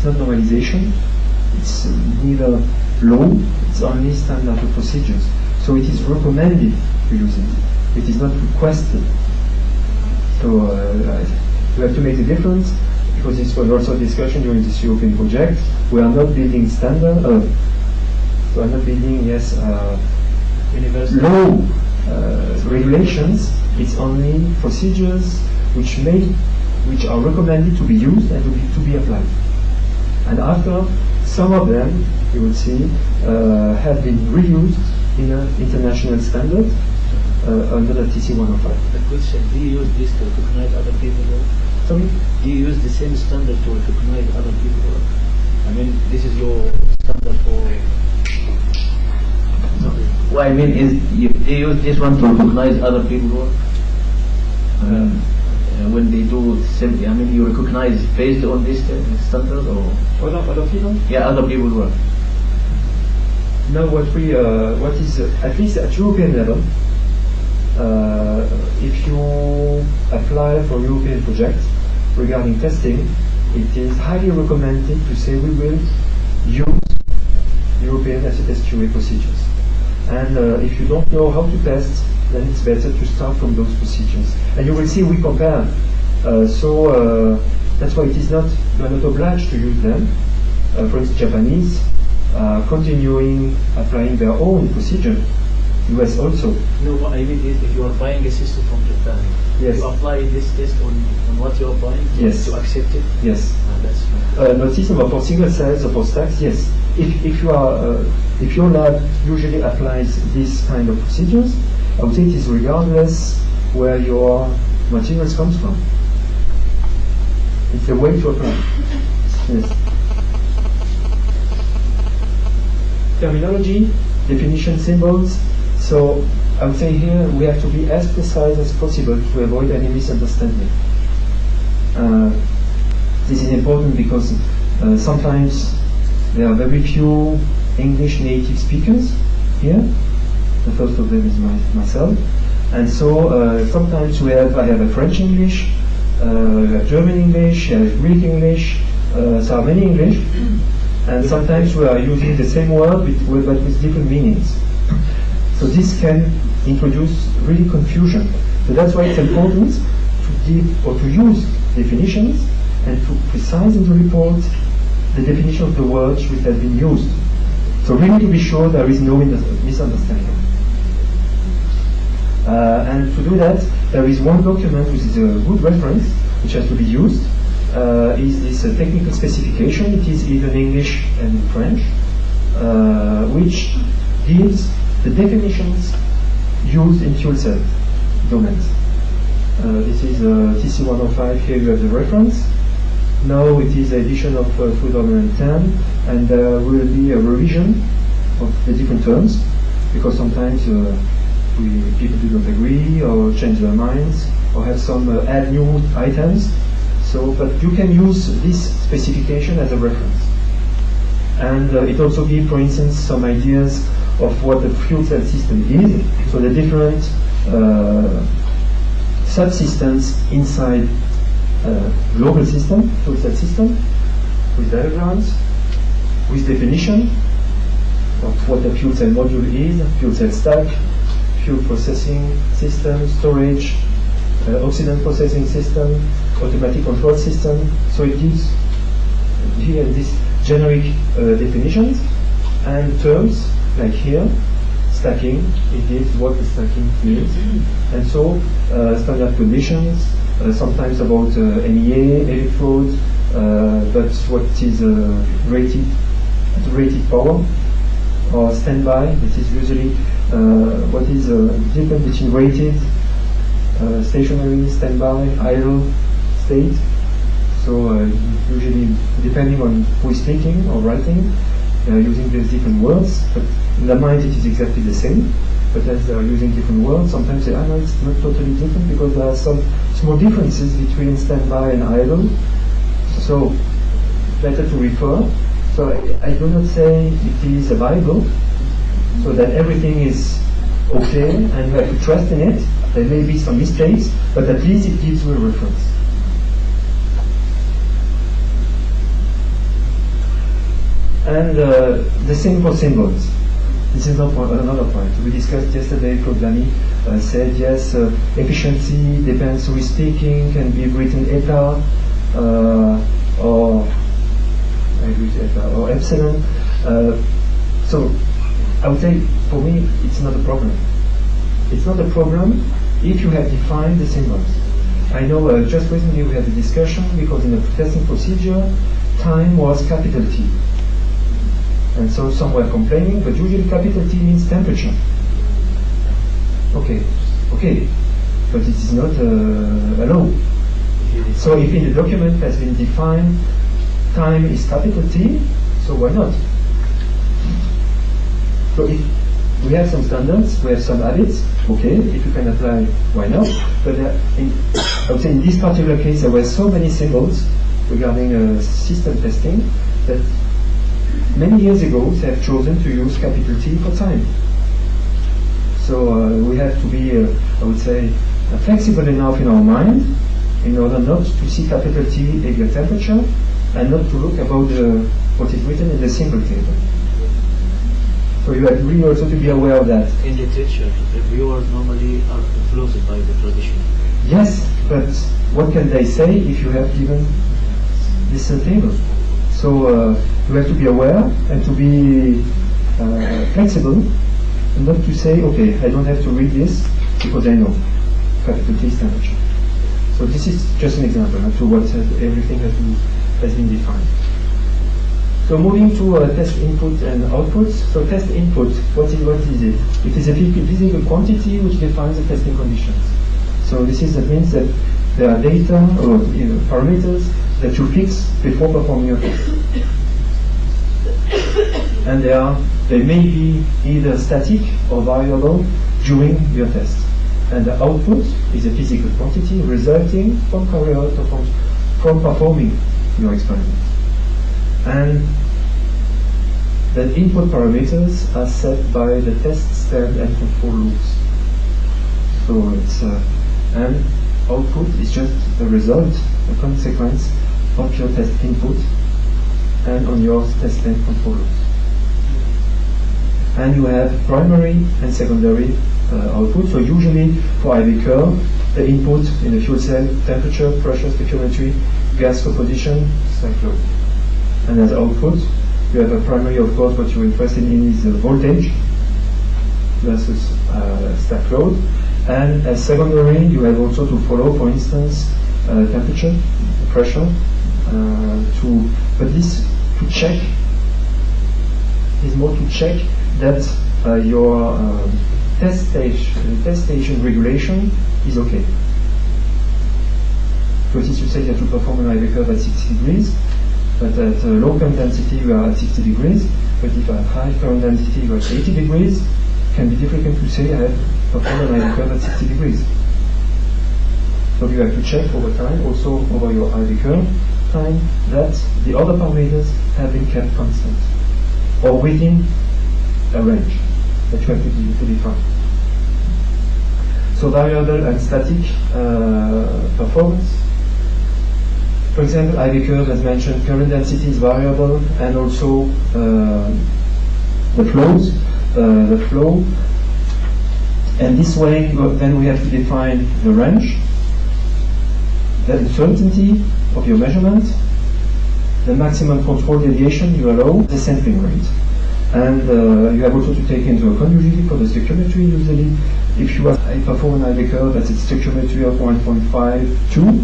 not normalization. It's neither law, it's only standard procedures. So it is recommended to use it. It is not requested. So we have to make the difference, because this was also a discussion during this European project. We are not building standard, we are not building, universal law regulations. It's only procedures which are recommended to be used and to be applied. And after, some of them, you will see, have been reused in an international standard under the TC 105. The question, do you use this to recognize other people's work? Sorry? Do you use the same standard to recognize other people's work? I mean, this is your standard for... What I mean is, do you use this one to recognize other people's work? When they do simply, I mean, you recognize based on this standard or? Other people? Yeah, other people's work. Now what is, at least at European level, if you apply for European projects regarding testing, it is highly recommended to say we will use European STS-QA procedures. And if you don't know how to test, then it's better to start from those procedures. And you will see we compare. So that's why it is not, you are not obliged to use them. For instance, Japanese continuing applying their own procedure. US also. No, what I mean is, if you are buying a system from Japan, yes, you apply this test on what you are buying, yes, to accept it. Yes. That's notice for single cells or for stacks, yes. If your lab usually applies this kind of procedures, I would say it is regardless where your materials comes from. It's a way to apply. Yes. Terminology, definition symbols. So I would say here we have to be as precise as possible to avoid any misunderstanding. This is important because sometimes there are very few English native speakers here. The first of them is myself. And so sometimes I have a French English, German English, Greek English, so many English. And sometimes we are using the same word but with different meanings. So this can introduce really confusion. So that's why it's important to give or to use definitions and to precise in the report the definition of the words which have been used. So really to be sure there is no misunderstanding. And to do that, there is one document which is a good reference, which has to be used, is this technical specification. It is either in English and in French, which gives the definitions used in fuel cell domains. This is TC 105, here you have the reference. Now it is the edition of 2010, and there will be a revision of the different terms, because sometimes people do not agree or change their minds or have some add new items. So, but you can use this specification as a reference. And it also gives, for instance, some ideas of what the fuel cell system is. So the different subsystems inside global system, fuel cell system, with diagrams, with definition, of what a fuel cell module is, fuel cell stack, fuel processing system, storage, oxidant processing system, automatic control system. So it gives here these generic definitions and terms, like here, stacking, it gives what the stacking means. And so standard conditions, sometimes about MEA, electrodes, but what is rated power, or standby. This is usually what is the difference between rated, stationary, standby, idle state. So usually, depending on who is speaking or writing, using these different words, but in their mind it is exactly the same. But as they are using different words, sometimes they no, it's not totally different because there are some small differences between standby and idle. So better to refer. So I do not say it is a Bible, so that everything is okay and you have to trust in it. There may be some mistakes, but at least it gives you a reference. And the same for symbols. This is another point. We discussed yesterday, Claude Lamy said, yes, efficiency depends who is speaking, can be written eta, or epsilon. So I would say, for me, it's not a problem. It's not a problem if you have defined the symbols. I know just recently we had a discussion because in the testing procedure, time was capital T. And so some were complaining, but usually capital T means temperature. Okay, but it is not a law. So if in the document has been defined, time is capital T, so why not? So if we have some standards, we have some habits, okay, if you can apply, why not? But I would say in this particular case, there were so many symbols regarding system testing that many years ago they have chosen to use capital T for time. So we have to be, I would say, flexible enough in our mind in order not to see capital T equal temperature and not to look about what is written in the symbol table. So you have really also to be aware of that. In literature, reviewers normally are influenced by the tradition. Yes, but what can they say if you have given this table? So you have to be aware and to be flexible and not to say, okay, I don't have to read this because I know capital T is temperature. So this is just an example to what everything has been defined. So moving to test input and output. So test input, what is it? It is a physical quantity which defines the testing conditions. So that means that there are data or parameters that you fix before performing your test. And they may be either static or variable during your test. And the output is a physical quantity resulting from carrying out or from performing your experiment. And the input parameters are set by the test stand and control loops. So it's and output is just the result, a consequence of your test input and on your test stand control loops. And you have primary and secondary output. So usually for IV curve, the input in the fuel cell temperature, pressure, stoichiometry, gas composition, cyclone. And as output, you have a primary, of course, what you're interested in is the voltage versus stack load. And as secondary, you have also to follow, for instance, temperature, pressure, but this to check is more to check that your test station regulation is okay. Because if you say you have to perform an IV curve at 60 degrees, but at low current density you are at 60 degrees, but if at high current density you are at 80 degrees, it can be difficult to say I have performed an IV curve at 60 degrees. So you have to check over time, also over your IV curve time, that the other parameters have been kept constant or within a range that you have to define. So variable and static performance. For example, IV curve, as mentioned, current density is variable, and also the flow, and this way then we have to define the range, the uncertainty of your measurement, the maximum control deviation you allow, the sampling rate. And you have also to take into account usually for the stoichiometry, usually if you have a performance IB curve that's a stoichiometry of 1.52,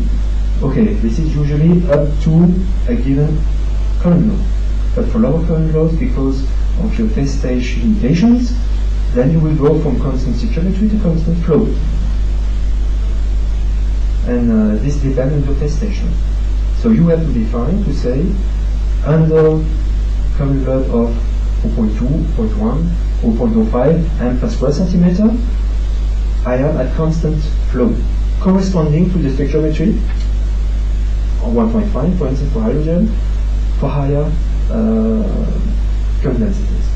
okay, this is usually up to a given current law. But for lower current laws, because of your test stage limitations, then you will go from constant stoichiometry to constant flow. And this depends on your test station. So you have to define to say under current load of 0.2, 0.1, 0.05 amp per square centimeter, I am at constant flow, corresponding to the stoichiometry of 1.5, for instance, for hydrogen, for higher current densities.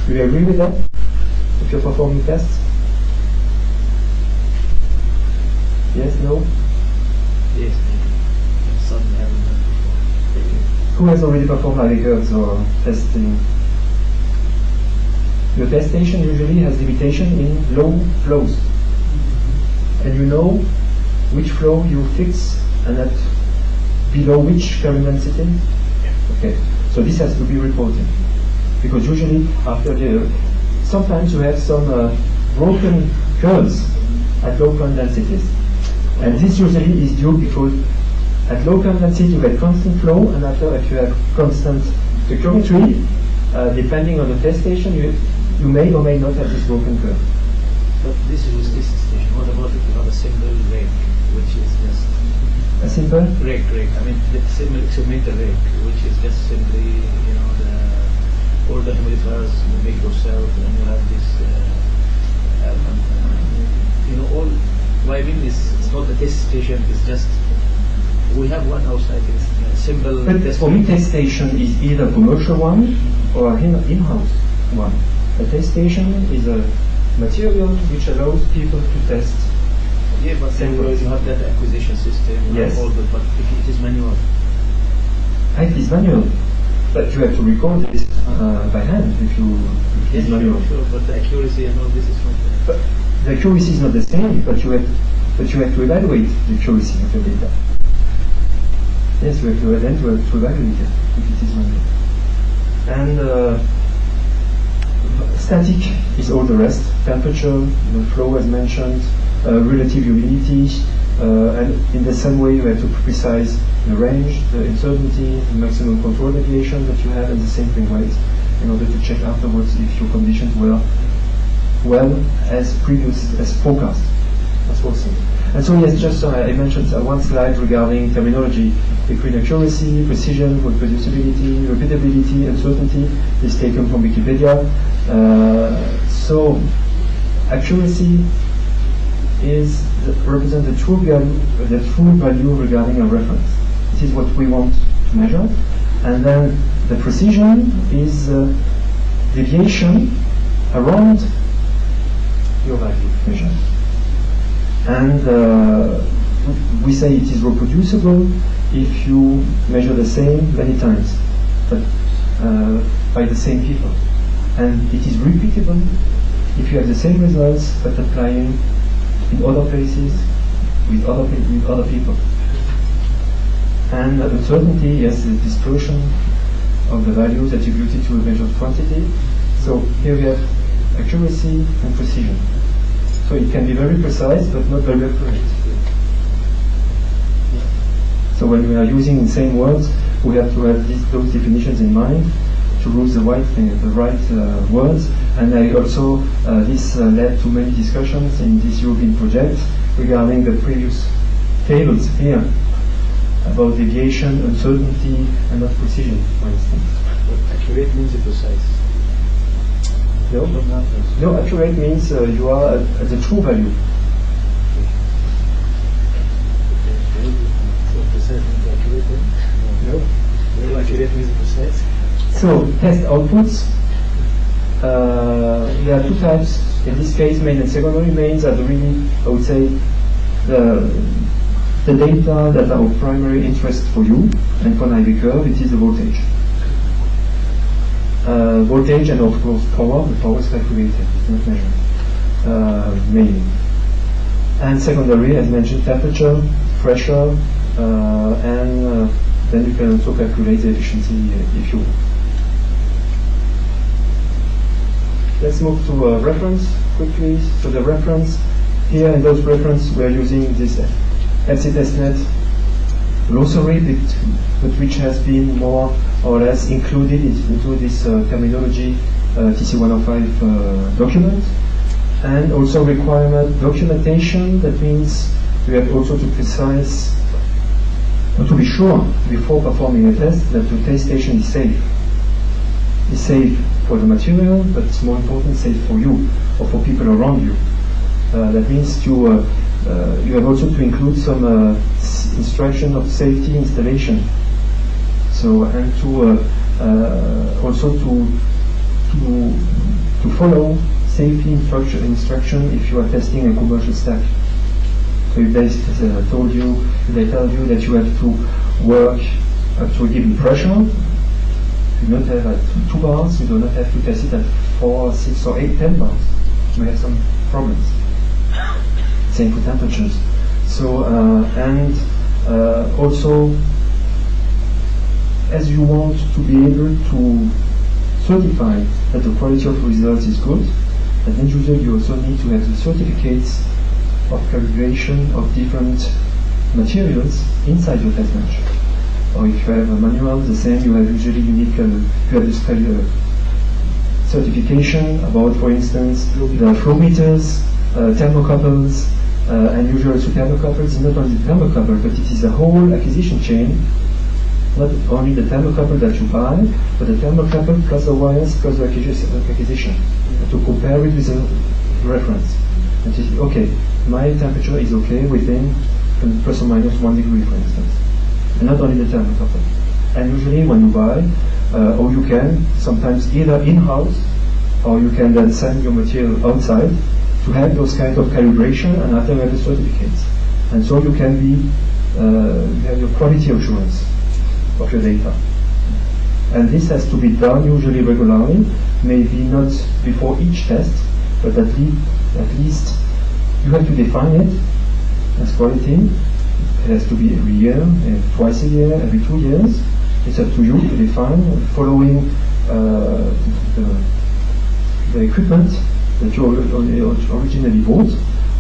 Do you agree with that? If you're performing tests? Yes, no? Yes, some haven't done before. Who has already performed IB curves or testing? Your test station usually has limitation in low flows. And you know which flow you fix and at below which current density? Okay, so this has to be reported. Because usually after sometimes you have some broken curves at low current densities. And this usually is due because at low current density you get constant flow, and after if you have constant stoichiometry, depending on the test station, you may or may not have this broken curve. But this is this station. What about if you have a single rake, which is just A simple? rake? I mean, the segmental rake, which is just simply, all the humidifiers you make yourself, and you have this, all. Why I mean is, it's not the test station. It's just we have one outside. It's a simple. But for me, test station is either a commercial one or an in-house one. A test station is a material which allows people to test. Yeah, but then you have that acquisition system. Yes. But if it is manual. It is manual, but you have to record this by hand if it is manual. Sure, but the accuracy and all this is not there. But the accuracy is not the same, but you have to evaluate the accuracy of your data. Yes, we have to evaluate it if it is manual. And static is all the rest. Temperature, the flow as mentioned, relative humidity, and in the same way you have to precise the range, the uncertainty, the maximum control deviation that you have, and the sampling rate in order to check afterwards if your conditions were well as forecast. That's also. And so yes, just I mentioned one slide regarding terminology between accuracy, precision, reproducibility, repeatability, uncertainty is taken from Wikipedia. So accuracy represents the true value regarding a reference. This is what we want to measure. And then the precision is deviation around your value measured. And we say it is reproducible if you measure the same many times, but by the same people. And it is repeatable if you have the same results but applying in other places with other people. And uncertainty, yes, the dispersion of the values attributed to a measured quantity. So here we have accuracy and precision. So it can be very precise but not very accurate. So when we are using the same words, we have to have those definitions in mind to use the right words. And also this led to many discussions in this European project regarding the previous tables here about deviation, uncertainty, and not precision, for instance. But accurate means precise. No, accurate means you are at the true value. So precise means accurate then? No. Accurate means precise. So test outputs. There are two types. In this case, main and secondary. Mains are really, I would say, the data that are of primary interest for you, and for an IB curve, it is the voltage. voltage and of course power. The power is calculated, it's not measured mainly. And secondary, as mentioned, temperature, pressure, and then you can also calculate the efficiency if you want. Let's move to a reference quickly. So the reference, here in those reference we are using this FC testnet glossary, but which has been more or less included into this terminology TC105 document. And also requirement documentation, that means you have also to precise, or to be sure before performing a test that the test station is safe. It's safe for the material, but it's more important, safe for you or for people around you. That means you have also to include some instruction of safety installation. So, and to also to follow safety instruction if you are testing a commercial stack. So if they tell you that you have to work up to a given pressure, you do not have at 2 bars, you do not have to test it at 4, 6 or 8, 10 bars. You may have some problems. Same for temperatures. So and also, as you want to be able to certify that the quality of results is good, and then usually you also need to have the certificates of calibration of different materials inside your test bench. Or if you have a manual, the same, you have usually unique, you have this certification about, for instance, the flow meters, thermocouples, and usually also thermocouples is not only the thermocouple, but it is a whole acquisition chain. Not only the thermocouple that you buy, but the thermocouple plus the wires plus the acquisition. To compare it with a reference. And to say, okay, my temperature is okay within plus or minus 1 degree, for instance. And not only the thermocouple. And usually when you buy, or you can, sometimes either in-house, or you can then send your material outside to have those kind of calibration and after you have the certificates. And so you can be, you have your quality assurance of your data. And this has to be done usually regularly, maybe not before each test, but at least you have to define it as quality. It has to be every year, twice a year, every 2 years. It's up to you to define, following the equipment that you originally bought,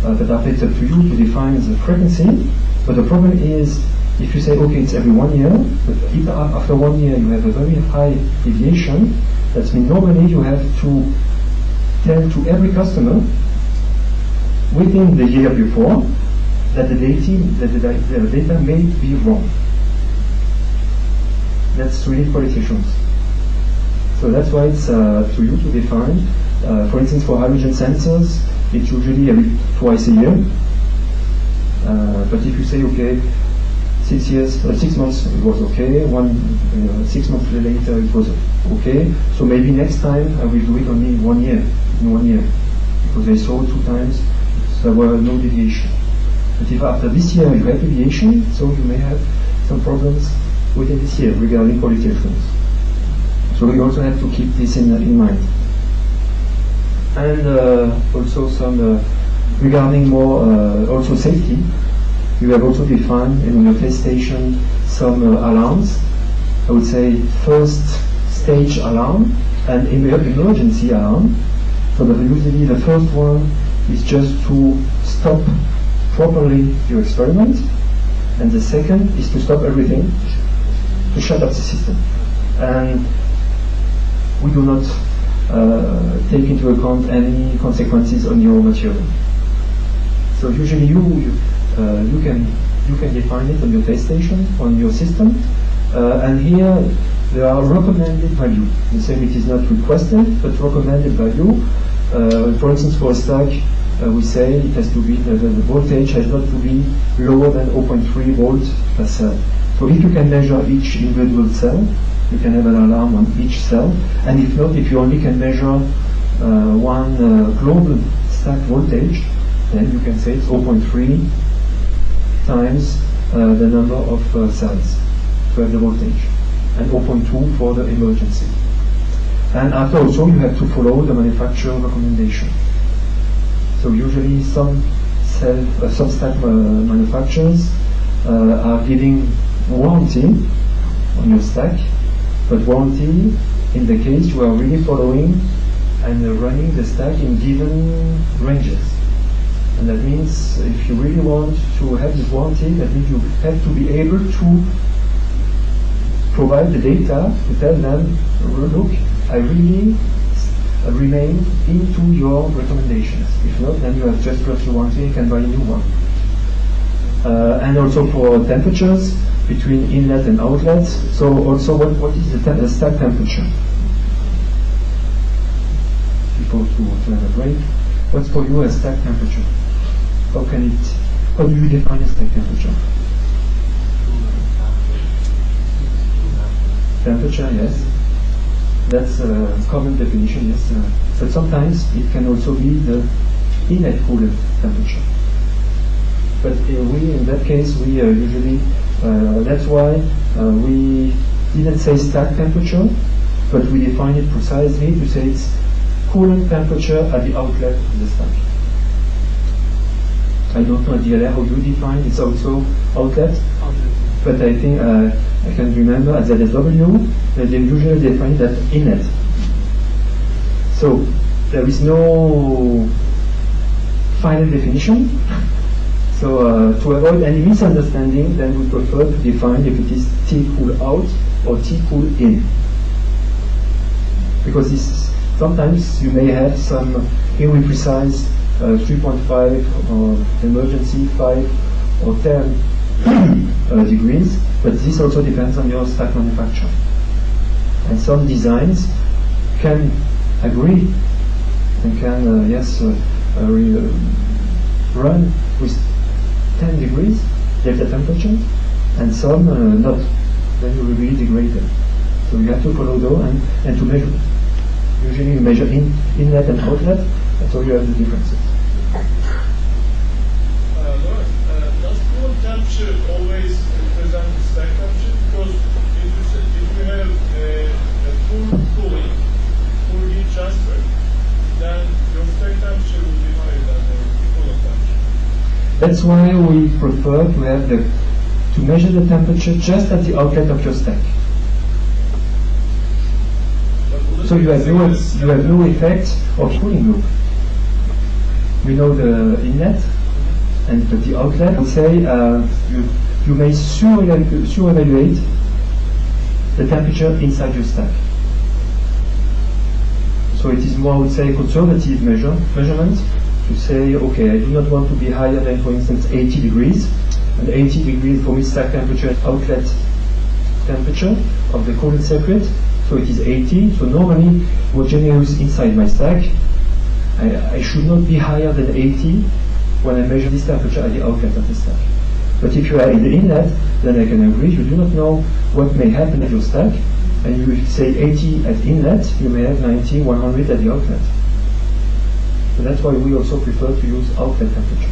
but after it's up to you to define the frequency. But the problem is, if you say, okay, it's every 1 year, but if after 1 year you have a very high deviation, that means normally you have to tell to every customer within the year before that the data may be wrong. That's really quality assurance. So that's why it's to you to define. For instance, for halogen sensors, it's usually twice a year. But if you say, okay, 6 months it was okay, 6 months later it was okay, so maybe next time I will do it only in 1 year, because I saw 2 times there were no deviation. But if after this year you have deviation, so you may have some problems within this year regarding quality assurance. So we also have to keep this in mind. And also some regarding more also safety. You have also defined in your test station some alarms. I would say first stage alarm and emergency alarm. So that usually the first one is just to stop properly your experiment, and the second is to stop everything, to shut up the system. And we do not take into account any consequences on your material. So usually you can define it on your test station, on your system, and here there are recommended value. The same, it is not requested, but recommended value. For instance, for a stack, we say it has to be, the voltage has not to be lower than 0.3 volts per cell. So if you can measure each individual cell, you can have an alarm on each cell, and if not, if you only can measure one global stack voltage, then you can say it's 0.3 times the number of cells to have the voltage, and 0.2 for the emergency. And after also you have to follow the manufacturer recommendation. So usually some stack manufacturers are giving warranty on your stack, but warranty in the case you are really following and running the stack in given ranges. And that means if you really want to have this warranty, that means you have to be able to provide the data to tell them, look, I really remain into your recommendations. If not, then you have just lost your warranty and can buy a new one. And also for temperatures between inlet and outlet. So also what is the stack temperature? People to have a break. What's for you a stack temperature? How do you define a stack temperature? Temperature, yes. That's a common definition, yes. But sometimes it can also be the inlet coolant temperature. But in that case, we usually, that's why we didn't say stack temperature, but we define it precisely to say it's coolant temperature at the outlet of the stack. I don't know at DLR how you define, it's also outlet, but I think I can remember at ZSW that they usually define that inlet. So there is no final definition. So to avoid any misunderstanding, then we prefer to define if it is T-cool out or T-cool in. Because sometimes you may have some imprecise 3.5 or emergency 5 or 10 degrees, but this also depends on your stack manufacturer. And some designs can agree and can, run with 10 degrees delta temperature, and some not. Then you will really degrade them. So you have to follow those and to measure. Usually you measure inlet and outlet, and so you have the differences. Does coolant temperature always represent the stack temperature? Because if you have a full cooling, full heat transfer, then your stack temperature will be higher than the coolant temperature. That's why we prefer to have to measure the temperature just at the outlet of your stack. So you have no effect of cooling loop. We know the inlet and the outlet. We say you may sur-evaluate the temperature inside your stack. So it is more, I would say, conservative measurement to say, okay, I do not want to be higher than, for instance, 80 degrees. And 80 degrees for me stack temperature, outlet temperature of the coolant circuit. So it is 80. So normally, what generates inside my stack, I should not be higher than 80 when I measure this temperature at the outlet of the stack. But if you are in the inlet, then I can agree. You do not know what may happen at your stack, and you say 80 at inlet, you may have 90, 100 at the outlet. So that's why we also prefer to use outlet temperature.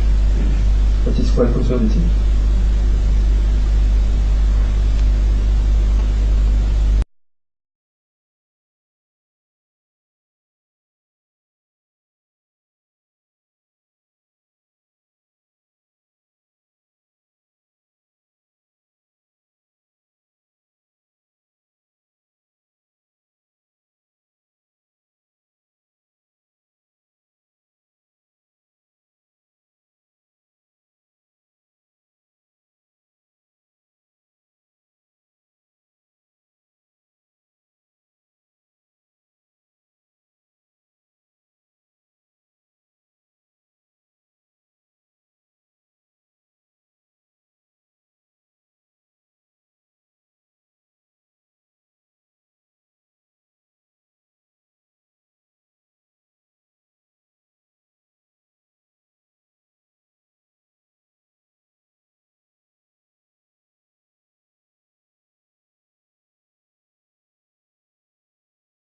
But it's quite conservative.